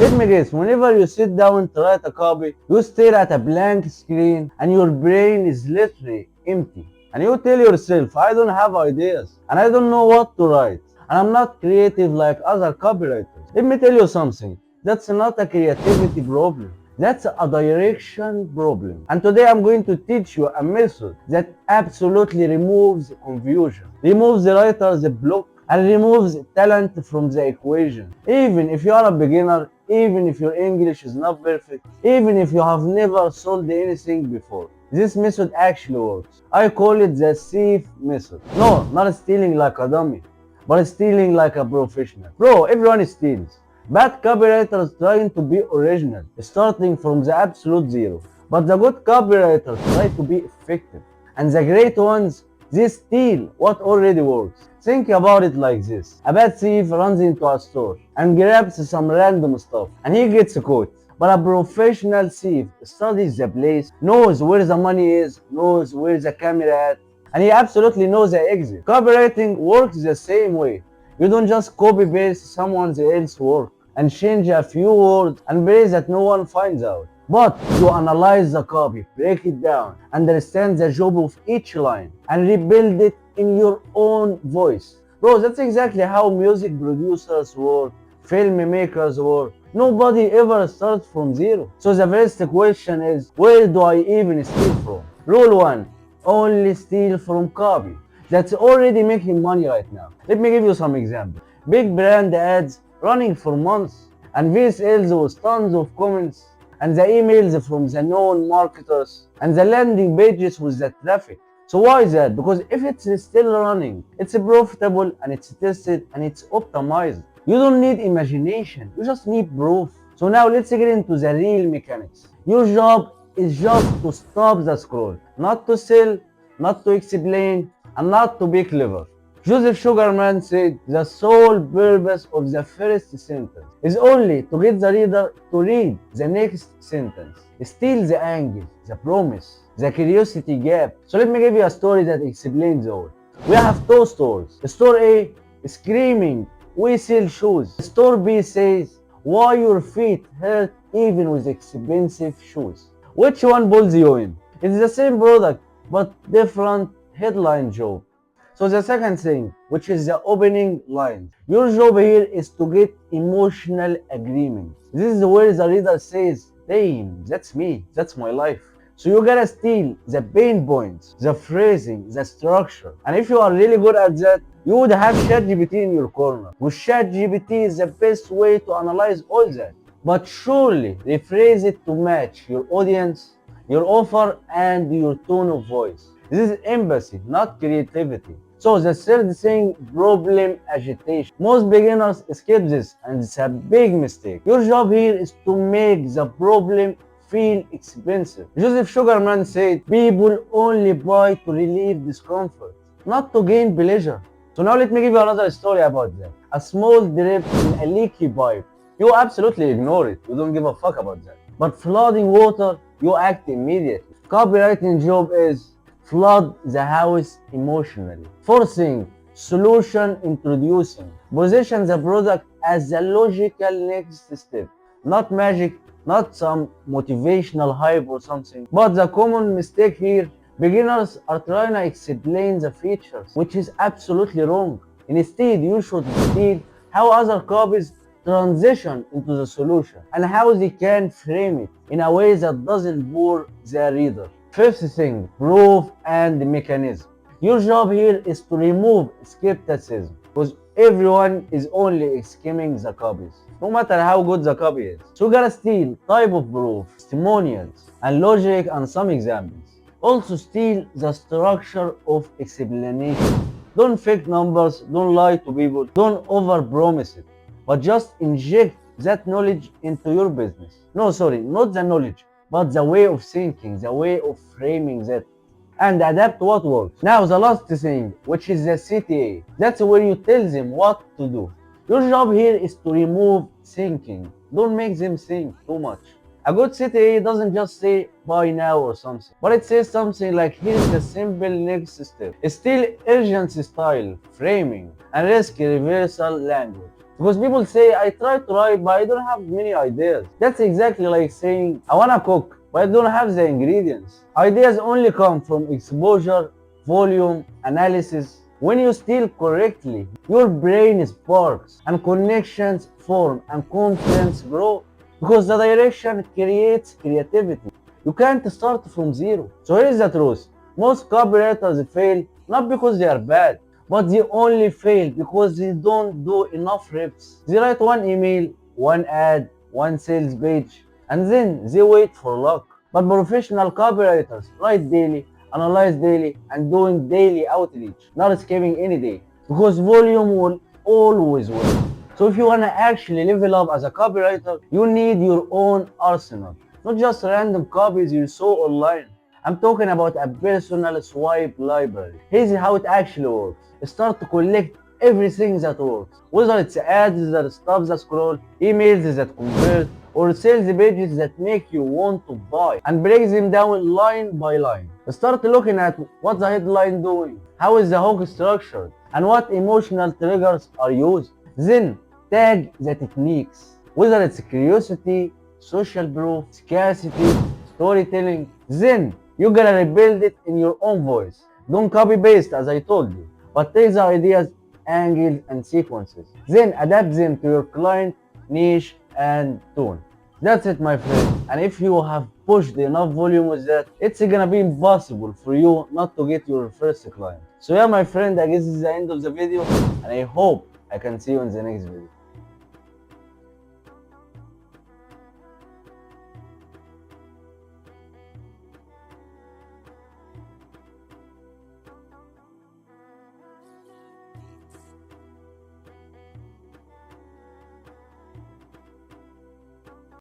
Let me guess, whenever you sit down to write a copy, you stare at a blank screen and your brain is literally empty. And you tell yourself, I don't have ideas and I don't know what to write. And I'm not creative like other copywriters. Let me tell you something. That's not a creativity problem. That's a direction problem. And today I'm going to teach you a method that absolutely removes confusion, removes the writer's block, and removes talent from the equation. Even if you are a beginner, even if your English is not perfect, even if you have never sold anything before, this method actually works. I call it the thief method. No, not stealing like a dummy, but stealing like a professional. Bro, everyone steals. Bad copywriters trying to be original, starting from the absolute zero. But the good copywriters try to be effective. And the great ones, they steal what already works. Think about it like this. A bad thief runs into a store and grabs some random stuff and he gets caught. But a professional thief studies the place, knows where the money is, knows where the camera at, and he absolutely knows the exit. Copywriting works the same way. You don't just copy paste someone else's work and change a few words and pray that no one finds out. But you analyze the copy, break it down, understand the job of each line, and rebuild it in your own voice. Bro, that's exactly how music producers work, filmmakers work. Nobody ever starts from zero. So the first question is, where do I even steal from? Rule 1, only steal from copy that's already making money right now. Let me give you some examples. Big brand ads running for months, and VSLs with tons of comments, and the emails from the known marketers, and the landing pages with the traffic. So why is that? Because if it's still running, it's profitable and it's tested and it's optimized. You don't need imagination, you just need proof. So now let's get into the real mechanics. Your job is just to stop the scroll, not to sell, not to explain, and not to be clever. Joseph Sugarman said the sole purpose of the first sentence is only to get the reader to read the next sentence. Steal the angle, the promise, the curiosity gap. So let me give you a story that explains all. We have two stores. Store A is screaming, we sell shoes. Store B says, why your feet hurt even with expensive shoes. Which one pulls you in? It's the same product, but different headline job. So the second thing, which is the opening line. Your job here is to get emotional agreement. This is where the reader says, damn, that's me, that's my life. So you gotta steal the pain points, the phrasing, the structure. And if you are really good at that, you would have ChatGPT in your corner. With ChatGPT is the best way to analyze all that. But surely rephrase it to match your audience, your offer, and your tone of voice. This is empathy, not creativity. So the third thing, problem agitation. Most beginners skip this and it's a big mistake. Your job here is to make the problem feel expensive. Joseph Sugarman said, people only buy to relieve discomfort, not to gain pleasure. So now let me give you another story about that. A small drip in a leaky pipe. You absolutely ignore it. You don't give a fuck about that. But flooding water, you act immediately. Copywriting job is flood the house emotionally. Fourth thing, solution introducing. Position the product as the logical next step. Not magic, not some motivational hype or something. But the common mistake here, beginners are trying to explain the features, which is absolutely wrong. Instead, you should steal how other copies transition into the solution and how they can frame it in a way that doesn't bore the reader. Fifth thing, proof and mechanism. Your job here is to remove skepticism because everyone is only skimming the copies, no matter how good the copy is. So you gotta steal type of proof, testimonials, and logic and some examples. Also steal the structure of explanation. Don't fake numbers, don't lie to people, don't overpromise it, but just inject that knowledge into your business. No, sorry, not the knowledge, but the way of thinking, the way of framing that, and adapt what works. Now the last thing, which is the CTA. That's where you tell them what to do. Your job here is to remove thinking. Don't make them think too much. A good CTA doesn't just say buy now or something, but it says something like here's the simple next step. It's still urgency style, framing, and risk reversal language. Because people say, I try to write, but I don't have many ideas. That's exactly like saying, I wanna cook, but I don't have the ingredients. Ideas only come from exposure, volume, analysis. When you steal correctly, your brain sparks and connections form and confidence grow because the direction creates creativity. You can't start from zero. So here is the truth. Most copywriters fail not because they are bad, but they only fail because they don't do enough reps. They write one email, one ad, one sales page, and then they wait for luck. But professional copywriters write daily, analyze daily, and doing daily outreach, not skipping any day, because volume will always win. So if you wanna actually level up as a copywriter, you need your own arsenal, not just random copies you saw online. I'm talking about a personal swipe library. Here's how it actually works. Start to collect everything that works, whether it's ads that stop the scroll, emails that convert, or sales pages that make you want to buy, and break them down line by line. Start looking at what the headline doing, how is the hook structured, and what emotional triggers are used. Then tag the techniques, whether it's curiosity, social proof, scarcity, storytelling. Then you gotta rebuild it in your own voice. Don't copy paste as I told you, but take the ideas, angles, and sequences. Then adapt them to your client, niche, and tone. That's it, my friend. And if you have pushed enough volume with that, it's gonna be impossible for you not to get your first client. So yeah, my friend, I guess this is the end of the video, and I hope I can see you in the next video.